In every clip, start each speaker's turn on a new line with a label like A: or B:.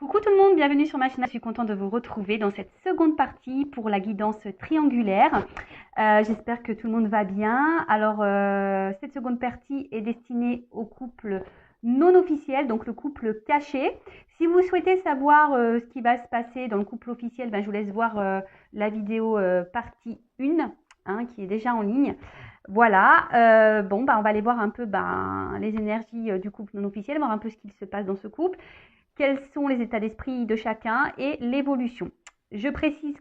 A: Coucou tout le monde, bienvenue sur ma chaîne. Je suis contente de vous retrouver dans cette seconde partie pour la guidance triangulaire. J'espère que tout le monde va bien. Alors, cette seconde partie est destinée au couple non officiel, donc le couple caché. Si vous souhaitez savoir ce qui va se passer dans le couple officiel, je vous laisse voir la vidéo partie 1 qui est déjà en ligne. Voilà, on va aller voir un peu les énergies du couple non officiel, voir un peu ce qu'il se passe dans ce couple. Quels sont les états d'esprit de chacun et l'évolution. Je précise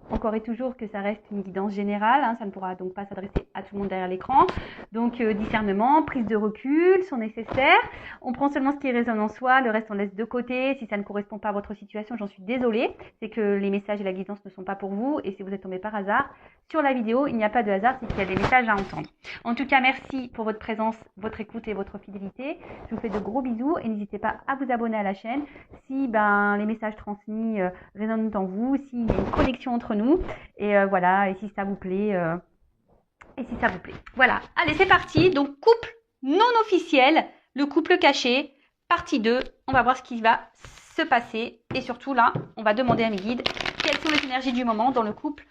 A: encore et toujours que ça reste une guidance générale, ça ne pourra donc pas s'adresser à tout le monde derrière l'écran. Donc discernement, prise de recul sont nécessaires. On prend seulement ce qui résonne en soi, le reste on laisse de côté. Si ça ne correspond pas à votre situation, j'en suis désolée. C'est que les messages et la guidance ne sont pas pour vous. Et si vous êtes tombé par hasard sur la vidéo, il n'y a pas de hasard, c'est qu'il y a des messages à entendre. En tout cas, merci pour votre présence, votre écoute et votre fidélité. Je vous fais de gros bisous et n'hésitez pas à vous abonner à la chaîne si les messages transmis résonnent en vous, s'il y a une connexion entre nous, et voilà, et si ça vous plaît, Voilà, allez, c'est parti. Donc, couple non officiel, le couple caché, partie 2. On va voir ce qui va se passer. Et surtout, là, on va demander à mes guides quelles sont les énergies du moment dans le couple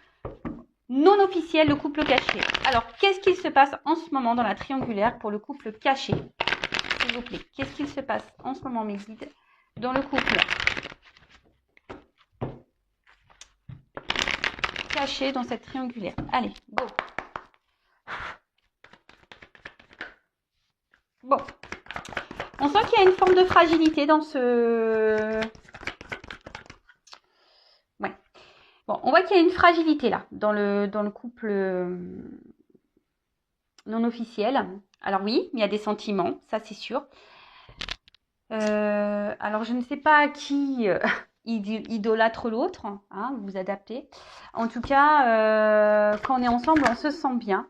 A: non officiel, le couple caché. Alors, qu'est-ce qu'il se passe en ce moment dans la triangulaire pour le couple caché? S'il vous plaît, qu'est-ce qu'il se passe en ce moment, mes guides, dans le couple caché dans cette triangulaire? Allez, go. Bon, on sent qu'il y a une forme de fragilité dans ce... Ouais. Bon, on voit qu'il y a une fragilité là, dans le couple non officiel. Alors oui, il y a des sentiments, ça c'est sûr. Alors je ne sais pas à qui idolâtre l'autre, vous vous adaptez. En tout cas, quand on est ensemble, on se sent bien.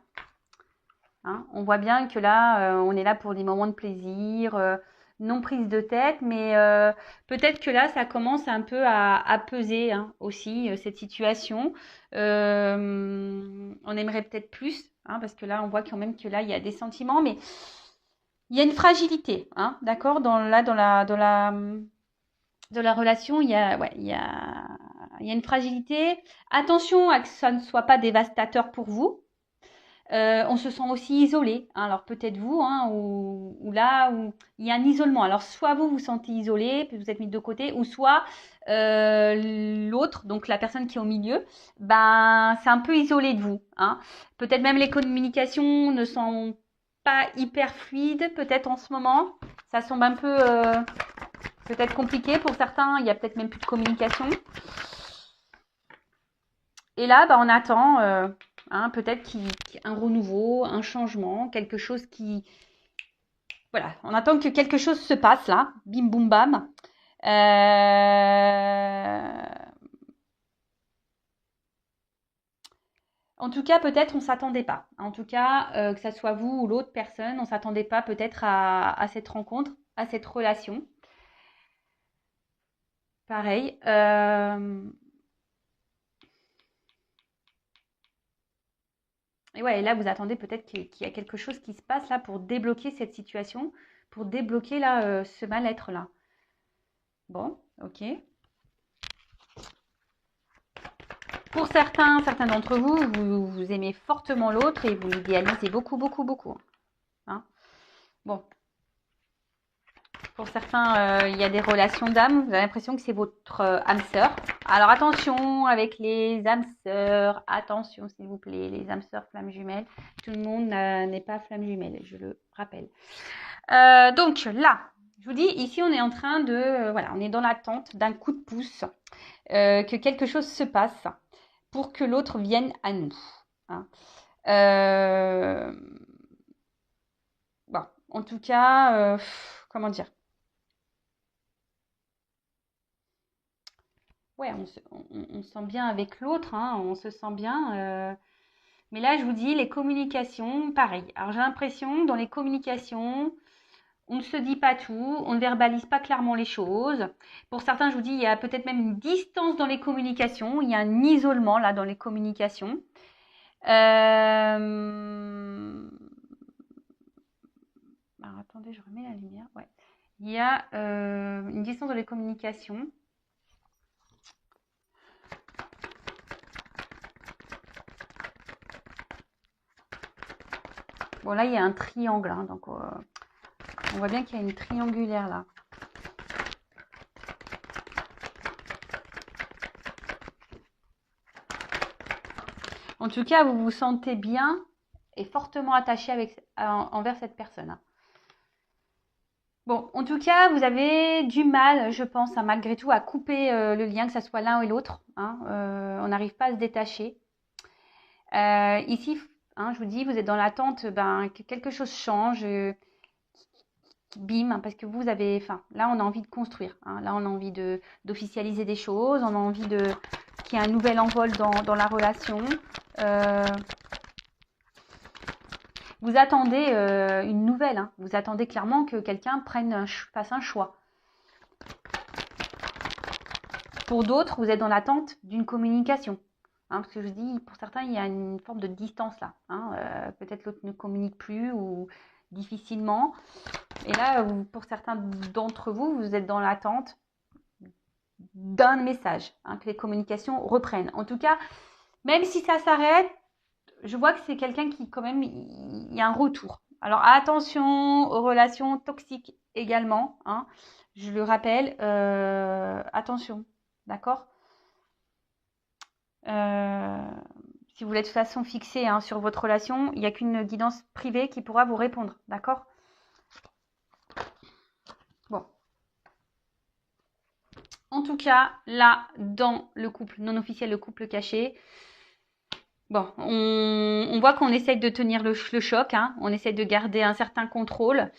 A: On voit bien que là, on est là pour des moments de plaisir, non prise de tête, mais peut-être que là, ça commence un peu à peser aussi, cette situation. On aimerait peut-être plus, parce que là, on voit quand même que là, il y a des sentiments, mais il y a une fragilité, d'accord, dans la relation, il y a une fragilité. Attention à que ça ne soit pas dévastateur pour vous. On se sent aussi isolé. Alors peut-être vous, ou là où il y a un isolement. Alors soit vous vous sentez isolé, vous êtes mis de côté, ou soit l'autre, donc la personne qui est au milieu, c'est un peu isolé de vous. Peut-être même les communications ne sont pas hyper fluides, peut-être en ce moment. Ça semble un peu peut-être compliqué pour certains. Il y a peut-être même plus de communication. Et là, on attend peut-être qu'il y ait un renouveau, un changement, quelque chose qui... Voilà, on attend que quelque chose se passe là, bim boum bam. En tout cas, peut-être on ne s'attendait pas. En tout cas, que ça soit vous ou l'autre personne, on ne s'attendait pas peut-être à cette rencontre, à cette relation. Pareil. Et ouais, et là, vous attendez peut-être qu'il y a quelque chose qui se passe là pour débloquer cette situation, pour débloquer là ce mal-être là. Bon, ok. Pour certains d'entre vous, vous aimez fortement l'autre et vous l'idéalisez beaucoup, beaucoup, beaucoup. Bon. Pour certains, il y a des relations d'âme. Vous avez l'impression que c'est votre âme sœur. Alors attention avec les âmes sœurs. Attention s'il vous plaît, les âmes sœurs flammes jumelles. Tout le monde n'est pas flamme jumelle, je le rappelle. Donc là, je vous dis, ici on est en train de... voilà, on est dans l'attente d'un coup de pouce. Que quelque chose se passe pour que l'autre vienne à nous. Bon, en tout cas, comment dire? Ouais, on se sent bien avec l'autre, on se sent bien. Mais là, je vous dis, les communications, pareil. Alors, j'ai l'impression, dans les communications, on ne se dit pas tout, on ne verbalise pas clairement les choses. Pour certains, je vous dis, il y a peut-être même une distance dans les communications, il y a un isolement là dans les communications. Alors, attendez, je remets la lumière. Ouais. Il y a une distance dans les communications. Bon, là, il y a un triangle, hein, donc on voit bien qu'il y a une triangulaire là. En tout cas, vous vous sentez bien et fortement attaché envers cette personne. Hein. Bon, en tout cas, vous avez du mal, je pense, hein, malgré tout, à couper le lien, que ce soit l'un ou l'autre. Hein. On n'arrive pas à se détacher. Ici, hein, je vous dis, vous êtes dans l'attente que quelque chose change, bim, hein, parce que vous avez, là, on a envie de construire. Hein. Là, on a envie d'officialiser des choses, on a envie qu'il y ait un nouvel envol dans la relation. Vous attendez une nouvelle, hein. Vous attendez clairement que quelqu'un fasse un choix. Pour d'autres, vous êtes dans l'attente d'une communication. Hein, parce que je vous dis, pour certains, il y a une forme de distance là. Hein, peut-être l'autre ne communique plus ou difficilement. Et là, pour certains d'entre vous, vous êtes dans l'attente d'un message, hein, que les communications reprennent. En tout cas, même si ça s'arrête, je vois que c'est quelqu'un qui, quand même, il y a un retour. Alors, attention aux relations toxiques également. Hein. Je le rappelle, attention, d'accord si vous voulez de toute façon fixé hein, sur votre relation, il n'y a qu'une guidance privée qui pourra vous répondre, d'accord? Bon. En tout cas, là, dans le couple non officiel, le couple caché, bon, on voit qu'on essaye de tenir le choc, hein, on essaye de garder un certain contrôle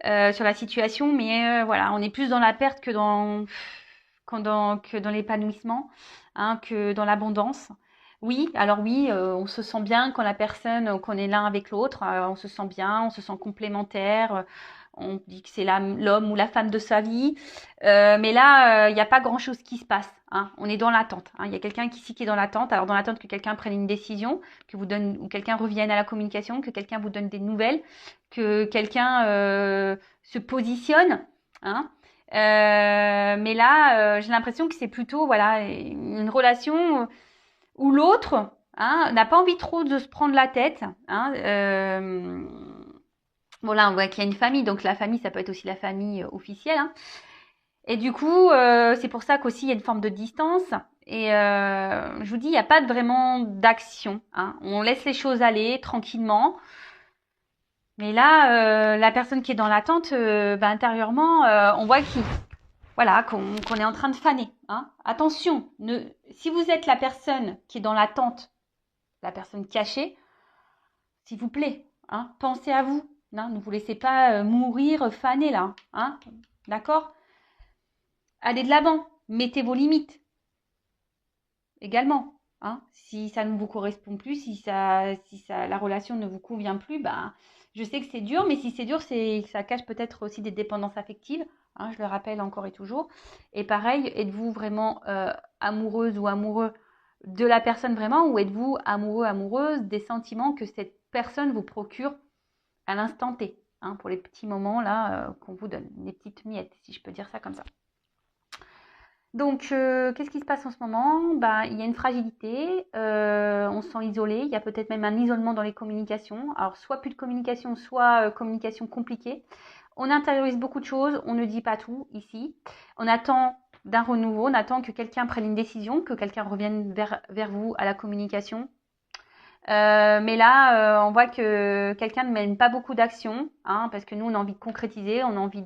A: sur la situation, mais voilà, on est plus dans la perte que dans l'épanouissement, hein, que dans l'abondance. Oui, alors oui, on se sent bien quand la personne, qu'on est l'un avec l'autre, on se sent bien, on se sent complémentaire, on dit que c'est l'homme ou la femme de sa vie, mais là, il n'y a pas grand-chose qui se passe. Hein, on est dans l'attente. Hein, il y a quelqu'un ici qui est dans l'attente. Alors dans l'attente que quelqu'un prenne une décision, ou quelqu'un revienne à la communication, que quelqu'un vous donne des nouvelles, que quelqu'un se positionne. Hein, mais là, j'ai l'impression que c'est plutôt voilà une relation où l'autre hein, n'a pas envie trop de se prendre la tête. Hein, bon là, on voit qu'il y a une famille, donc la famille, ça peut être aussi la famille officielle. Hein. Et du coup, c'est pour ça qu'aussi il y a une forme de distance. Et je vous dis, il n'y a pas vraiment d'action. Hein. On laisse les choses aller tranquillement. Mais là, la personne qui est dans l'attente, intérieurement, on voit qu'on est en train de faner. Hein. Attention, si vous êtes la personne qui est dans l'attente, la personne cachée, s'il vous plaît, hein, pensez à vous. Hein, ne vous laissez pas mourir faner là. Hein, d'accord ? Allez de l'avant, mettez vos limites également. Hein, si ça ne vous correspond plus, si la relation ne vous convient plus, je sais que c'est dur, mais si c'est dur, ça cache peut-être aussi des dépendances affectives. Hein, je le rappelle encore et toujours. Et pareil, êtes-vous vraiment amoureuse ou amoureux de la personne vraiment, ou êtes-vous amoureux, amoureuse des sentiments que cette personne vous procure à l'instant T, hein, pour les petits moments là qu'on vous donne, les petites miettes, si je peux dire ça comme ça. Donc, qu'est-ce qui se passe en ce moment? Il y a une fragilité, on se sent isolé, il y a peut-être même un isolement dans les communications. Alors, soit plus de communication, soit communication compliquée. On intériorise beaucoup de choses, on ne dit pas tout ici. On attend d'un renouveau, on attend que quelqu'un prenne une décision, que quelqu'un revienne vers vous à la communication. Mais là, on voit que quelqu'un ne mène pas beaucoup d'actions, hein, parce que nous, on a envie de concrétiser, on a envie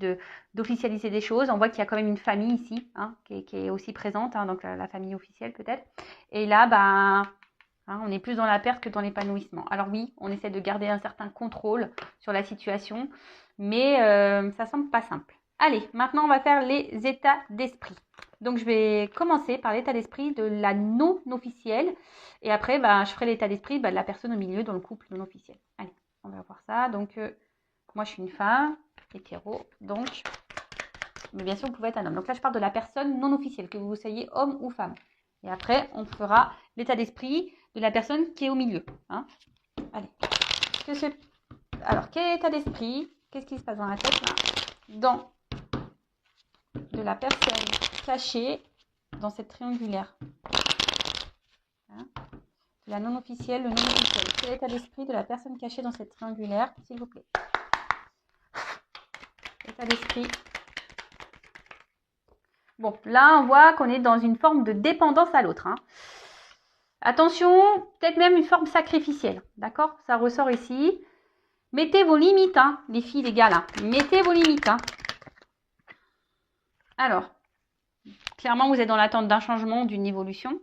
A: d'officialiser des choses. On voit qu'il y a quand même une famille ici, hein, qui est aussi présente, hein, donc la famille officielle peut-être. Et là, hein, on est plus dans la perte que dans l'épanouissement. Alors oui, on essaie de garder un certain contrôle sur la situation, mais ça semble pas simple. Allez, maintenant, on va faire les états d'esprit. Donc, je vais commencer par l'état d'esprit de la non officielle. Et après, je ferai l'état d'esprit de la personne au milieu dans le couple non officiel. Allez, on va voir ça. Donc, moi, je suis une femme, hétéro. Donc, mais bien sûr, vous pouvez être un homme. Donc là, je parle de la personne non officielle, que vous soyez homme ou femme. Et après, on fera l'état d'esprit de la personne qui est au milieu. Hein. Allez. Alors, quel état d'esprit? Qu'est-ce qui se passe dans la tête là? Dans de la personne cachée dans cette triangulaire. Hein. La non officielle, le non officiel. Quel est l'état d'esprit de la personne cachée dans cette triangulaire, s'il vous plaît? État d'esprit. Bon, là, on voit qu'on est dans une forme de dépendance à l'autre. Hein. Attention, peut-être même une forme sacrificielle. D'accord? Ça ressort ici. Mettez vos limites, hein, les filles, les gars, là. Mettez vos limites. Hein. Alors, clairement, vous êtes dans l'attente d'un changement, d'une évolution.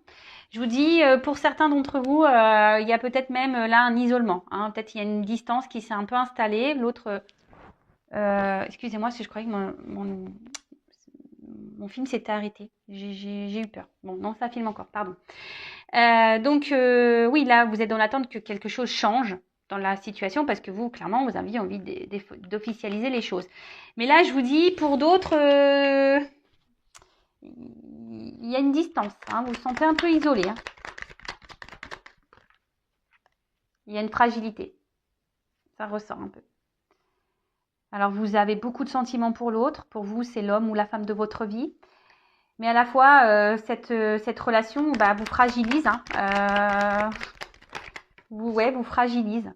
A: Je vous dis, pour certains d'entre vous, il y a peut-être même là un isolement. Hein. Peut-être il y a une distance qui s'est un peu installée. L'autre, excusez-moi si je croyais que mon film s'était arrêté. J'ai eu peur. Bon, non, ça filme encore, pardon. Donc, oui, là, vous êtes dans l'attente que quelque chose change dans la situation parce que vous, clairement, vous avez envie d'officialiser les choses. Mais là, je vous dis, pour d'autres, il y a une distance. Hein, vous vous sentez un peu isolé. Hein. Il y a une fragilité. Ça ressort un peu. Alors, vous avez beaucoup de sentiments pour l'autre. Pour vous, c'est l'homme ou la femme de votre vie. Mais à la fois, cette relation vous fragilise. Hein. Vous fragilise.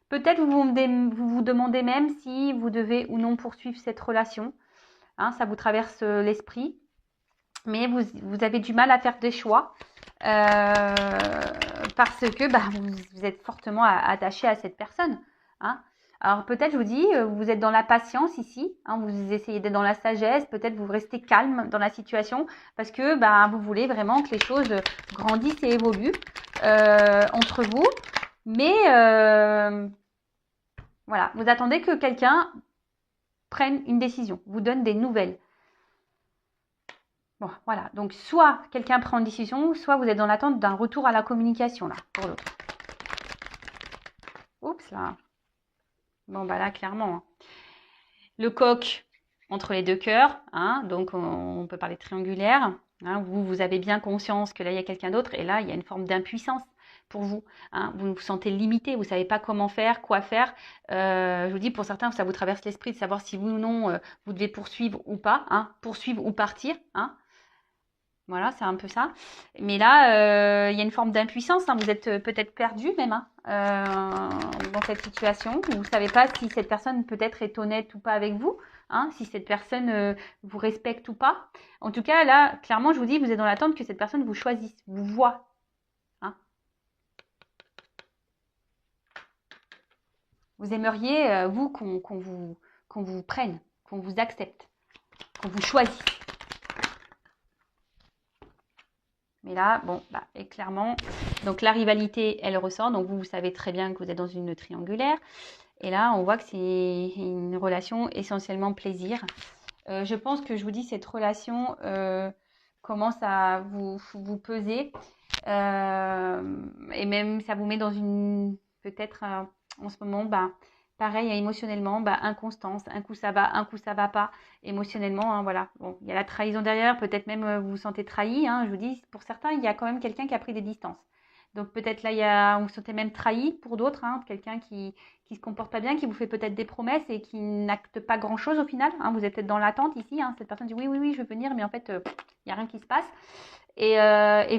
A: Peut-être vous vous demandez même si vous devez ou non poursuivre cette relation. Hein, ça vous traverse l'esprit. Mais vous avez du mal à faire des choix. Parce que vous êtes fortement attaché à cette personne. Hein. Alors peut-être, je vous dis, vous êtes dans la patience ici, hein, vous essayez d'être dans la sagesse, peut-être vous restez calme dans la situation parce que vous voulez vraiment que les choses grandissent et évoluent entre vous. Mais voilà, vous attendez que quelqu'un prenne une décision, vous donne des nouvelles. Bon, voilà. Donc, soit quelqu'un prend une décision, soit vous êtes dans l'attente d'un retour à la communication, là, pour l'autre. Oups, là. Bon, là, clairement. Hein. Le coq entre les deux cœurs. Hein, donc, on peut parler triangulaire. Hein, vous avez bien conscience que là, il y a quelqu'un d'autre. Et là, il y a une forme d'impuissance pour vous. Hein, vous vous sentez limité. Vous ne savez pas comment faire, quoi faire. Je vous dis, pour certains, ça vous traverse l'esprit de savoir si oui ou non, vous devez poursuivre ou pas. Hein, poursuivre ou partir. Hein. Voilà, c'est un peu ça. Mais là, il y a une forme d'impuissance. Hein. Vous êtes peut-être perdu même dans cette situation. Vous ne savez pas si cette personne peut-être est honnête ou pas avec vous. Hein, si cette personne vous respecte ou pas. En tout cas, là, clairement, je vous dis, vous êtes dans l'attente que cette personne vous choisisse, vous voit. Hein. Vous aimeriez, vous, qu'on vous prenne, qu'on vous accepte, qu'on vous choisisse. Mais là, bon, et clairement, donc la rivalité, elle ressort. Donc vous savez très bien que vous êtes dans une triangulaire. Et là, on voit que c'est une relation essentiellement plaisir. Je pense que je vous dis, cette relation commence à vous peser. Et même, ça vous met dans une, peut-être en ce moment, pareil, émotionnellement, inconstance. Un coup ça va pas. Émotionnellement, hein, voilà. Bon, il y a la trahison derrière, peut-être même vous vous sentez trahi. Hein, je vous dis, pour certains, il y a quand même quelqu'un qui a pris des distances. Donc peut-être là, on vous sentez même trahi pour d'autres, hein, quelqu'un qui se comporte pas bien, qui vous fait peut-être des promesses et qui n'acte pas grand-chose au final. Hein, vous êtes peut-être dans l'attente ici. Hein, cette personne dit oui, je veux venir, mais en fait, il n'y a rien qui se passe. Et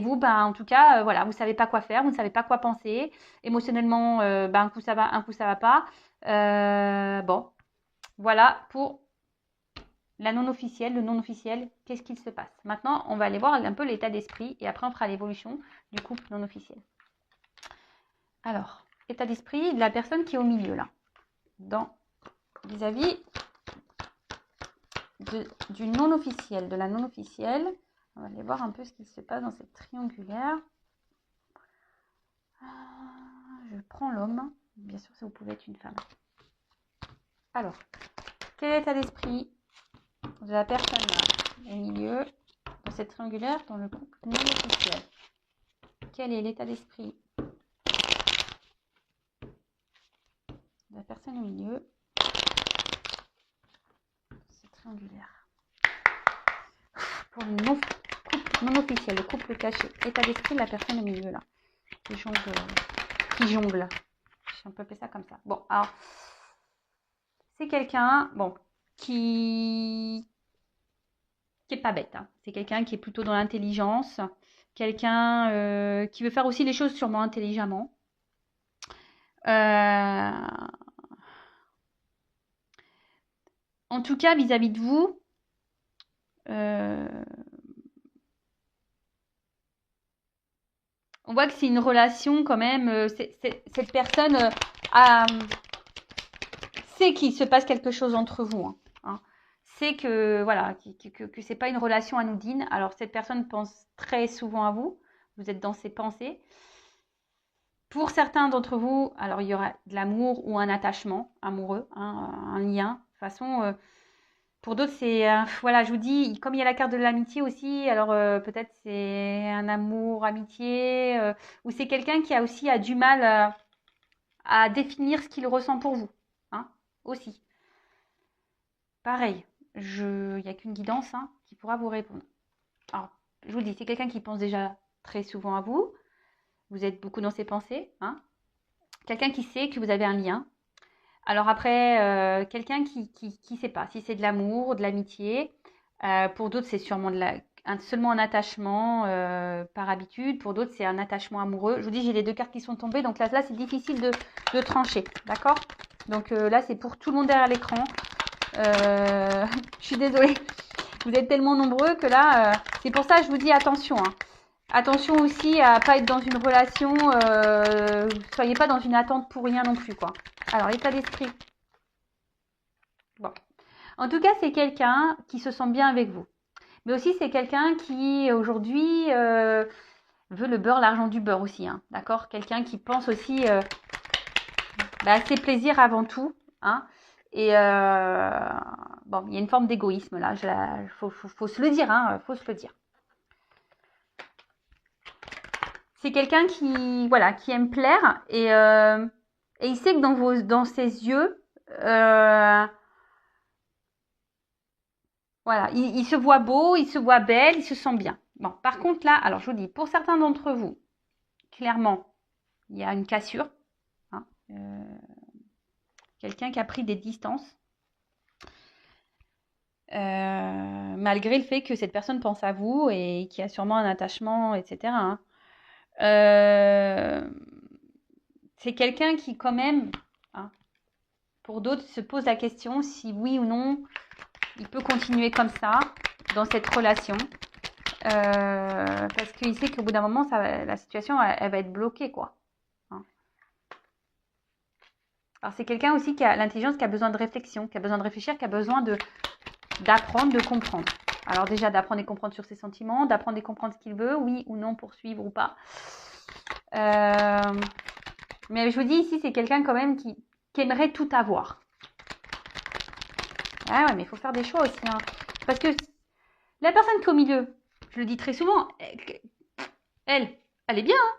A: vous, en tout cas, voilà, vous ne savez pas quoi faire, vous ne savez pas quoi penser. Émotionnellement, un coup ça va pas. Bon, voilà pour la non officielle, le non officiel, qu'est-ce qu'il se passe. Maintenant, on va aller voir un peu l'état d'esprit et après on fera l'évolution du couple non officiel. Alors, état d'esprit de la personne qui est au milieu là, vis-à-vis du non officiel, de la non officielle. On va aller voir un peu ce qui se passe dans cette triangulaire. Je prends l'homme. Bien sûr, ça vous pouvez être une femme. Alors, quel est l'état d'esprit de la personne là, au milieu, dans cette triangulaire, dans le couple non officiel? Quel est l'état d'esprit de la personne au milieu, cette triangulaire? Pour le couple non officiel, le couple caché. État d'esprit de la personne au milieu là, qui jongle. On peut appeler ça comme ça. Bon, alors, c'est quelqu'un, qui est pas bête. Hein. C'est quelqu'un qui est plutôt dans l'intelligence, quelqu'un qui veut faire aussi les choses sûrement intelligemment. En tout cas, vis-à-vis de vous, on voit que c'est une relation quand même. Cette personne sait qu'il se passe quelque chose entre vous. Hein. C'est que voilà, que c'est pas une relation anodine. Alors cette personne pense très souvent à vous. Vous êtes dans ses pensées. Pour certains d'entre vous, alors il y aura de l'amour ou un attachement amoureux, hein, un lien. De toute façon, pour d'autres, c'est voilà, je vous dis, comme il y a la carte de l'amitié aussi, alors peut-être c'est un amour, amitié, ou c'est quelqu'un qui a aussi du mal à définir ce qu'il ressent pour vous, hein, aussi. Pareil, il n'y a qu'une guidance qui pourra vous répondre. Alors, je vous le dis, c'est quelqu'un qui pense déjà très souvent à vous. Vous êtes beaucoup dans ses pensées. Hein. Quelqu'un qui sait que vous avez un lien. Alors après, quelqu'un qui sait pas si c'est de l'amour, de l'amitié. Pour d'autres, c'est sûrement seulement un attachement par habitude. Pour d'autres, c'est un attachement amoureux. Je vous dis, j'ai les deux cartes qui sont tombées. Donc là c'est difficile de trancher. D'accord? Donc là, c'est pour tout le monde derrière l'écran. Je suis désolée. Vous êtes tellement nombreux que là, c'est pour ça que je vous dis attention. Hein. Attention aussi à pas être dans une relation, soyez pas dans une attente pour rien non plus, quoi. Alors, l'état d'esprit. Bon. En tout cas, c'est quelqu'un qui se sent bien avec vous. Mais aussi, c'est quelqu'un qui, aujourd'hui, veut le beurre, l'argent du beurre aussi. Hein, d'accord? Quelqu'un qui pense aussi à ses plaisirs avant tout. Hein, et bon, il y a une forme d'égoïsme là. Faut se le dire. Hein, faut se le dire. C'est quelqu'un qui, voilà, qui aime plaire et il sait que dans ses yeux, voilà, il se voit beau, il se voit belle, il se sent bien. Bon, par contre là, alors je vous dis, pour certains d'entre vous, clairement, il y a une cassure. Hein, quelqu'un qui a pris des distances. Malgré le fait que cette personne pense à vous et qui a sûrement un attachement, etc. Hein. C'est quelqu'un qui quand même, hein, pour d'autres, se pose la question si oui ou non, il peut continuer comme ça, dans cette relation. Parce qu'il sait qu'au bout d'un moment, la situation, elle va être bloquée, quoi. Hein. Alors, c'est quelqu'un aussi qui a l'intelligence, qui a besoin de réflexion, qui a besoin de réfléchir, qui a besoin d'apprendre, de comprendre. Alors déjà, d'apprendre et comprendre sur ses sentiments, d'apprendre et comprendre ce qu'il veut, oui ou non, poursuivre ou pas. Mais je vous dis ici, c'est quelqu'un quand même qui aimerait tout avoir. Ah ouais, mais il faut faire des choix aussi. Hein. Parce que la personne qui est au milieu, je le dis très souvent, elle est bien. Hein.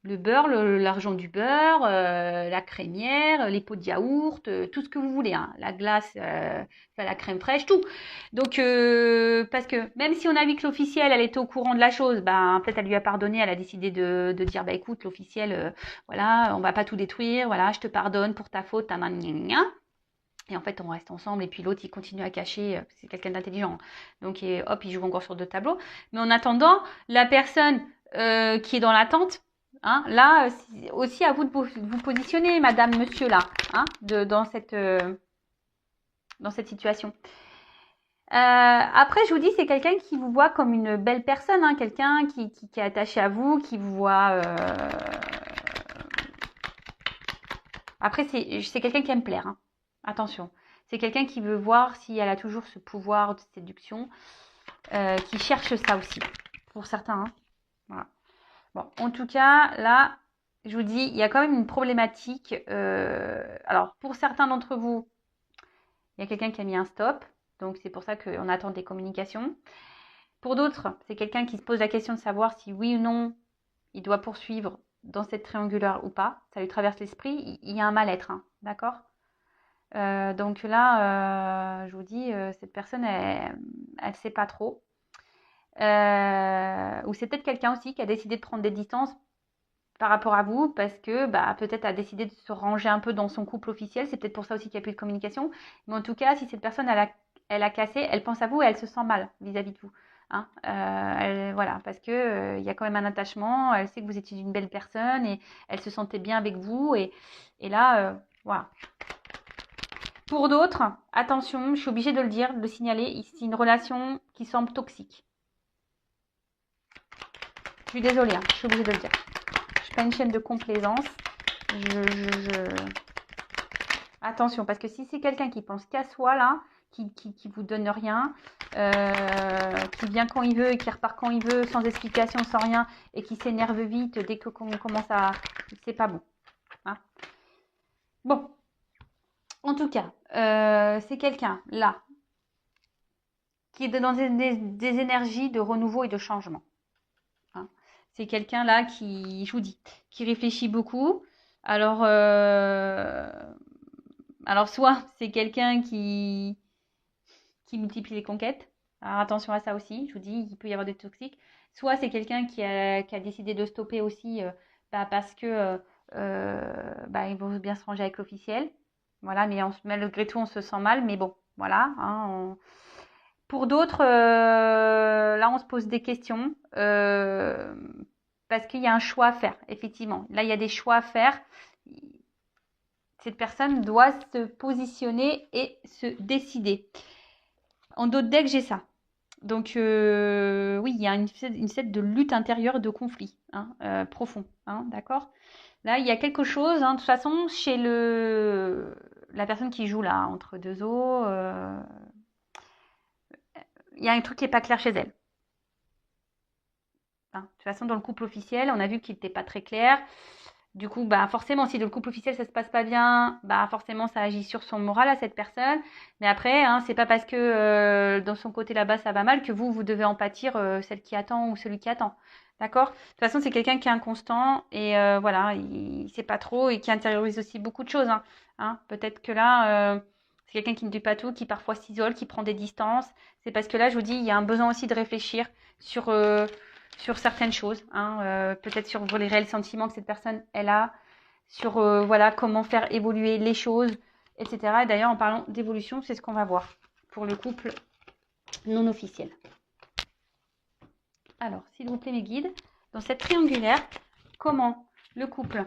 A: Le beurre, l'argent du beurre, la crémière, les pots de yaourt, tout ce que vous voulez. Hein. La glace, la crème fraîche, tout. Donc, parce que même si on a vu que l'officiel, elle était au courant de la chose, ben, peut-être elle lui a pardonné, elle a décidé de dire, bah écoute, l'officiel, voilà, on va pas tout détruire, voilà, je te pardonne pour ta faute, et en fait, on reste ensemble. Et puis l'autre, il continue à cacher. C'est quelqu'un d'intelligent. Donc, hop, il joue encore sur 2 tableaux. Mais en attendant, la personne qui est dans l'attente, hein, là, c'est aussi à vous de vous positionner, madame, monsieur, là, hein, dans cette situation. Après, je vous dis, c'est quelqu'un qui vous voit comme une belle personne, hein, quelqu'un qui est attaché à vous, qui vous voit... Après, c'est quelqu'un qui aime plaire. Hein. Attention, c'est quelqu'un qui veut voir si elle a toujours ce pouvoir de séduction, qui cherche ça aussi, pour certains. Hein. Voilà. Bon, en tout cas, là, je vous dis, il y a quand même une problématique. Alors, pour certains d'entre vous, il y a quelqu'un qui a mis un stop, donc c'est pour ça qu'on attend des communications. Pour d'autres, c'est quelqu'un qui se pose la question de savoir si oui ou non, il doit poursuivre dans cette triangulaire ou pas. Ça lui traverse l'esprit, il y a un mal-être, hein, d'accord ? Donc là, je vous dis, cette personne, elle sait pas trop. Ou c'est peut-être quelqu'un aussi qui a décidé de prendre des distances par rapport à vous parce que peut-être a décidé de se ranger un peu dans son couple officiel. C'est peut-être pour ça aussi qu'il n'y a plus de communication. Mais en tout cas, si cette personne, elle a cassé, elle pense à vous et elle se sent mal vis-à-vis de vous. Hein. Voilà, parce que il y a quand même un attachement, elle sait que vous étiez une belle personne et elle se sentait bien avec vous. Et là, voilà. Pour d'autres, attention, je suis obligée de le dire, de le signaler, c'est une relation qui semble toxique. Je suis désolée, hein, je suis obligée de le dire. Je suis pas une chaîne de complaisance. Attention, parce que si c'est quelqu'un qui pense qu'à soi, là, qui vous donne rien, qui vient quand il veut et qui repart quand il veut, sans explication, sans rien, et qui s'énerve vite dès que qu'on commence à... C'est pas bon. Hein. Bon, en tout cas, c'est quelqu'un, là, qui est dans des énergies de renouveau et de changement. Hein. C'est quelqu'un, là, qui, je vous dis, qui réfléchit beaucoup. Alors soit c'est quelqu'un qui multiplie les conquêtes. Alors attention à ça aussi, je vous dis, il peut y avoir des toxiques. Soit c'est quelqu'un qui a décidé de stopper aussi parce que il vaut bien se ranger avec l'officiel. Voilà, mais malgré tout, on se sent mal. Mais bon, voilà. Hein, Pour d'autres, là, on se pose des questions parce qu'il y a un choix à faire, effectivement. Là, il y a des choix à faire. Cette personne doit se positionner et se décider. En d'autres decks, j'ai ça. Donc, oui, il y a une sorte de lutte intérieure, de conflit profond. Hein, d'accord. Là, il y a quelque chose, de toute façon, chez la personne qui joue là, entre deux eaux, il y a un truc qui n'est pas clair chez elle. Hein. De toute façon, dans le couple officiel, on a vu qu'il n'était pas très clair. Du coup, forcément, si dans le couple officiel ça se passe pas bien, forcément ça agit sur son moral à cette personne. Mais après, hein, c'est pas parce que dans son côté là-bas ça va mal que vous devez en pâtir, celle qui attend ou celui qui attend. D'accord? De toute façon, c'est quelqu'un qui est inconstant et voilà, il sait pas trop et qui intériorise aussi beaucoup de choses. Hein. Peut-être que là, c'est quelqu'un qui ne dit pas tout, qui parfois s'isole, qui prend des distances. C'est parce que là, je vous dis, il y a un besoin aussi de réfléchir sur certaines choses, peut-être sur les réels sentiments que cette personne elle a, sur voilà comment faire évoluer les choses, etc. Et d'ailleurs, en parlant d'évolution, c'est ce qu'on va voir pour le couple non officiel. Alors, s'il vous plaît, mes guides, dans cette triangulaire, comment le couple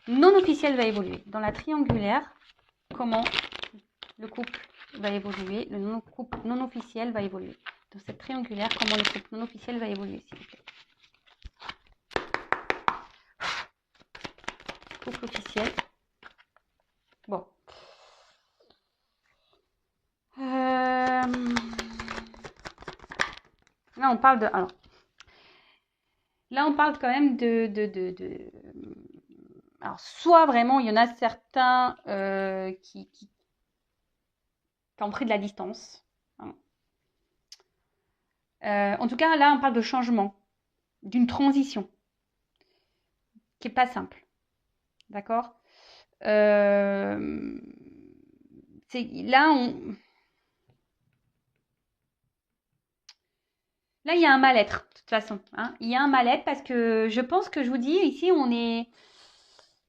A: non officiel va évoluer? Dans la triangulaire, comment le couple va évoluer? Le couple non officiel va évoluer. Dans cette triangulaire, comment le couple non officiel va évoluer, s'il vous plaît? Couple officiel. Bon. Là, on parle de. Alors, là, on parle quand même alors, soit vraiment, il y en a certains qui ont pris de la distance. Hein. En tout cas, là, on parle de changement, d'une transition qui n'est pas simple. D'accord. Là, là, il y a un mal-être, de toute façon. Hein. Il y a un mal-être parce que je pense que je vous dis, ici, on est.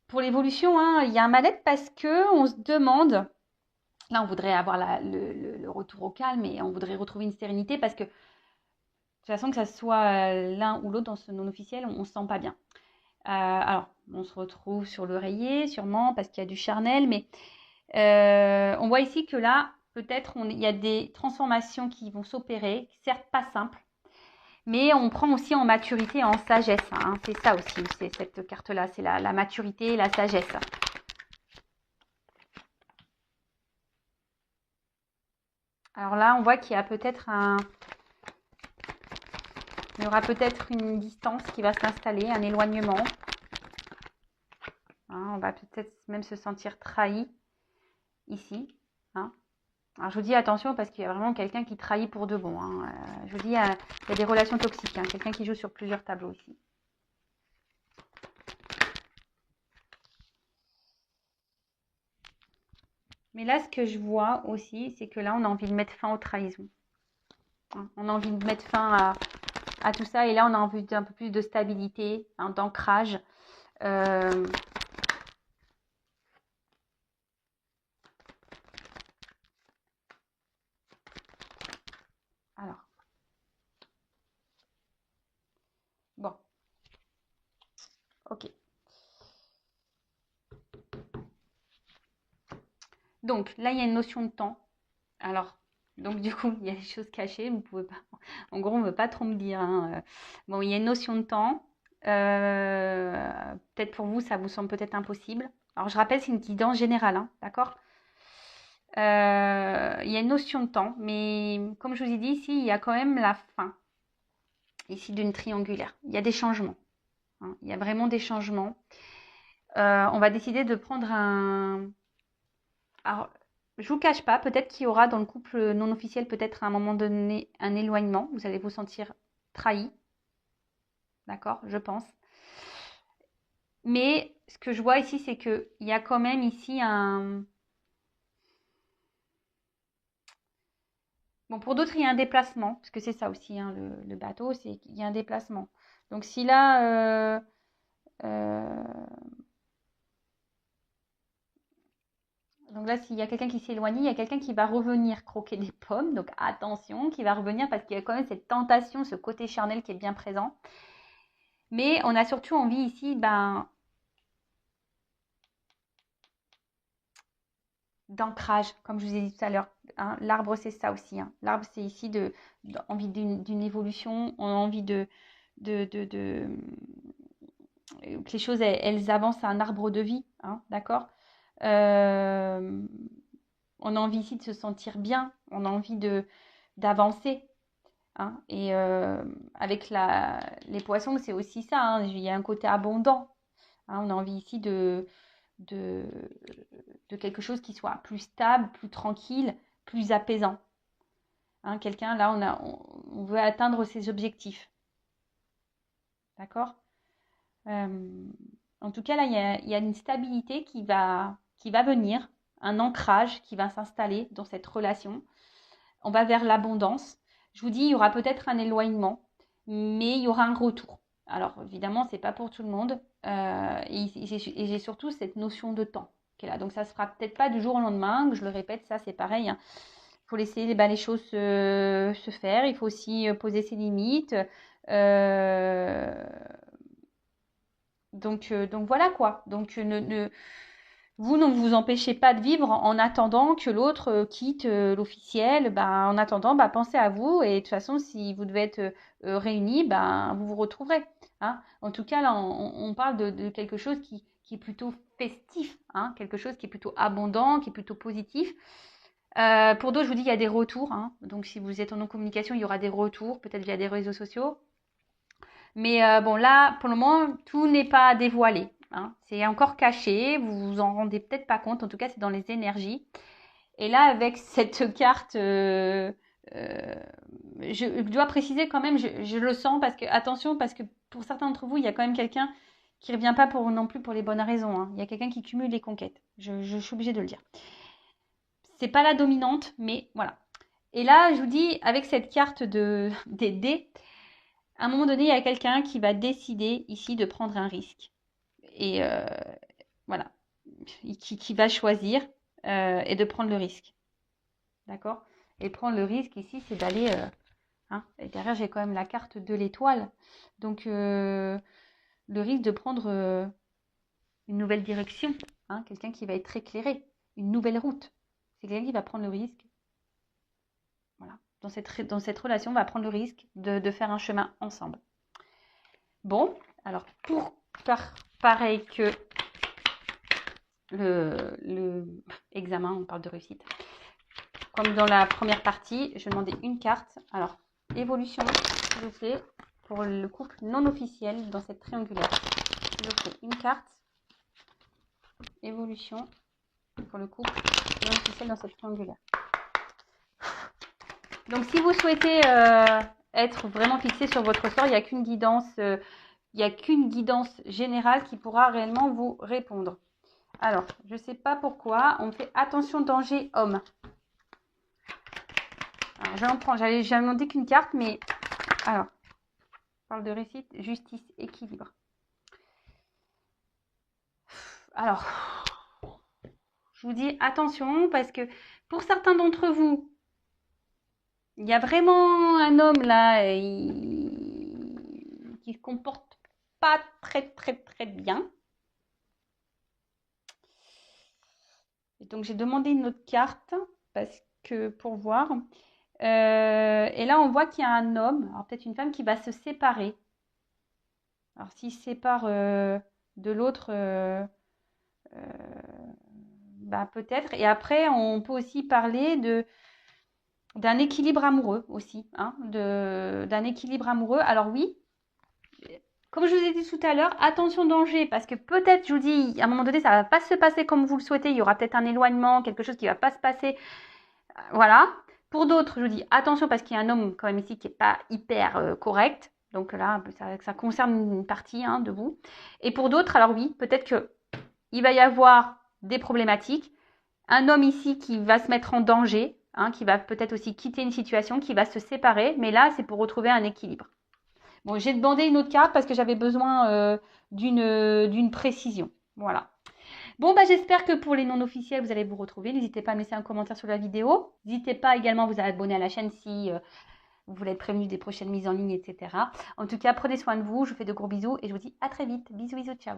A: Pour l'évolution, il y a un mal-être parce que on se demande. Là, on voudrait avoir le retour au calme et on voudrait retrouver une sérénité parce que de toute façon, que ça soit l'un ou l'autre dans ce non officiel, on ne se sent pas bien. Alors, on se retrouve sur l'oreiller, sûrement, parce qu'il y a du charnel, mais on voit ici que là, peut-être, il y a des transformations qui vont s'opérer, certes pas simples, mais on prend aussi en maturité et en sagesse. Hein. C'est ça aussi, c'est cette carte-là, c'est la maturité et la sagesse. Alors là, on voit qu'il y a peut-être il y aura peut-être une distance qui va s'installer, un éloignement. Hein, on va peut-être même se sentir trahi ici. Hein. Alors je vous dis attention parce qu'il y a vraiment quelqu'un qui trahit pour de bon. Hein. Je vous dis, il y a des relations toxiques. Hein. Quelqu'un qui joue sur plusieurs tableaux ici. Mais là, ce que je vois aussi, c'est que là, on a envie de mettre fin aux trahisons. Hein. On a envie de mettre fin à tout ça. Et là, on a envie d'un peu plus de stabilité, d'ancrage. Alors, Donc, là, il y a une notion de temps. Alors, donc du coup, il y a des choses cachées, vous pouvez pas. En gros, on ne veut pas trop me dire, hein. Bon, il y a une notion de temps. Peut-être pour vous, ça vous semble peut-être impossible. Alors, je rappelle, c'est une guidance générale, hein, d'accord? Il y a une notion de temps, mais comme je vous ai dit ici, il y a quand même la fin, ici, d'une triangulaire. Il y a des changements, hein. Il y a vraiment des changements. On va décider de prendre un... Alors, je vous cache pas, peut-être qu'il y aura dans le couple non officiel, peut-être à un moment donné, un éloignement. Vous allez vous sentir trahi, d'accord, je pense. Mais ce que je vois ici, c'est qu'il y a quand même ici un... Bon, pour d'autres, il y a un déplacement, parce que c'est ça aussi, hein, le bateau, c'est qu'il y a un déplacement. Donc si là, euh, donc là, s'il y a quelqu'un qui s'éloigne, il y a quelqu'un qui va revenir croquer des pommes. Donc attention, qui va revenir parce qu'il y a quand même cette tentation, ce côté charnel qui est bien présent. Mais on a surtout envie ici, ben, d'ancrage, comme je vous ai dit tout à l'heure, hein. L'arbre, c'est ça aussi, hein. L'arbre, c'est ici envie d'une évolution, on a envie de que les choses, elles avancent à un arbre de vie, hein, d'accord. Euh, on a envie ici de se sentir bien, on a envie d'avancer, hein. Et avec les poissons, c'est aussi ça, hein. Il y a un côté abondant, hein. On a envie ici de, de quelque chose qui soit plus stable, plus tranquille, plus apaisant, hein. Quelqu'un, là, on veut atteindre ses objectifs, d'accord. En tout cas, là, il y a une stabilité qui va venir, un ancrage qui va s'installer dans cette relation. On va vers l'abondance. Je vous dis, il y aura peut-être un éloignement, mais il y aura un retour. Alors, évidemment, c'est pas pour tout le monde. Et j'ai surtout cette notion de temps qui est là. Donc, ça se fera peut-être pas du jour au lendemain. Je le répète, ça, c'est pareil, hein. Il faut laisser les choses se faire. Il faut aussi poser ses limites. Euh, donc voilà quoi. Donc vous ne vous empêchez pas de vivre en attendant que l'autre quitte l'officiel. Ben, en attendant, ben, pensez à vous et de toute façon, si vous devez être réunis, ben, vous vous retrouverez, hein. En tout cas, là, on parle de quelque chose qui est plutôt festif, hein, quelque chose qui est plutôt abondant, qui est plutôt positif. Pour d'autres, je vous dis, il y a des retours, hein. Donc, si vous êtes en non-communication, il y aura des retours, peut-être via des réseaux sociaux. Mais bon, là, pour le moment, tout n'est pas dévoilé, hein. C'est encore caché, vous vous en rendez peut-être pas compte. En tout cas, c'est dans les énergies. Et là, avec cette carte, euh, je dois préciser quand même, je le sens parce que, attention, parce que pour certains d'entre vous, il y a quand même quelqu'un qui ne revient pas non plus pour les bonnes raisons, hein. Il y a quelqu'un qui cumule les conquêtes. Je suis obligée de le dire. C'est pas la dominante, mais voilà. Et là, je vous dis, avec cette carte des dés, à un moment donné, il y a quelqu'un qui va décider ici de prendre un risque. Et voilà, qui va choisir et de prendre le risque. D'accord. Et prendre le risque ici, c'est d'aller... hein, et derrière, j'ai quand même la carte de l'étoile. Donc, le risque de prendre une nouvelle direction. Hein, quelqu'un qui va être éclairé. Une nouvelle route. C'est quelqu'un qui va prendre le risque. Voilà. Dans cette relation, on va prendre le risque de faire un chemin ensemble. Bon, alors pour faire pareil que le examen, on parle de réussite. Comme dans la première partie, je vais demander une carte. Alors, évolution, s'il vous plaît, pour le couple non officiel dans cette triangulaire. S'il vous plaît, une carte. Évolution pour le couple non officiel dans cette triangulaire. Donc, si vous souhaitez être vraiment fixé sur votre sort, il n'y a qu'une guidance, générale qui pourra réellement vous répondre. Alors, je ne sais pas pourquoi, on fait attention danger homme. Alors, j'en prends, j'avais demandé qu'une carte, mais alors, on parle de réussite, justice, équilibre. Alors, je vous dis attention parce que pour certains d'entre vous, il y a vraiment un homme là qui se comporte pas très très très bien. Donc, j'ai demandé une autre carte parce que pour voir. Et là, on voit qu'il y a un homme, alors peut-être une femme, qui va se séparer. Alors, s'il se sépare de l'autre, bah, peut-être. Et après, on peut aussi parler d'un équilibre amoureux aussi, hein, d'un équilibre amoureux. Alors oui, comme je vous ai dit tout à l'heure, attention danger, parce que peut-être, je vous dis, à un moment donné, ça ne va pas se passer comme vous le souhaitez, il y aura peut-être un éloignement, quelque chose qui ne va pas se passer, voilà. Pour d'autres, je vous dis, attention, parce qu'il y a un homme quand même ici qui n'est pas hyper correct, donc là, ça concerne une partie hein, de vous. Et pour d'autres, alors oui, peut-être qu'il va y avoir des problématiques, un homme ici qui va se mettre en danger, hein, qui va peut-être aussi quitter une situation, qui va se séparer, mais là, c'est pour retrouver un équilibre. Bon, j'ai demandé une autre carte parce que j'avais besoin d'une précision. Voilà. Bon, bah, j'espère que pour les non officiels, vous allez vous retrouver. N'hésitez pas à me laisser un commentaire sur la vidéo. N'hésitez pas également à vous abonner à la chaîne si vous voulez être prévenu des prochaines mises en ligne, etc. En tout cas, prenez soin de vous. Je vous fais de gros bisous et je vous dis à très vite. Bisous, bisous, ciao.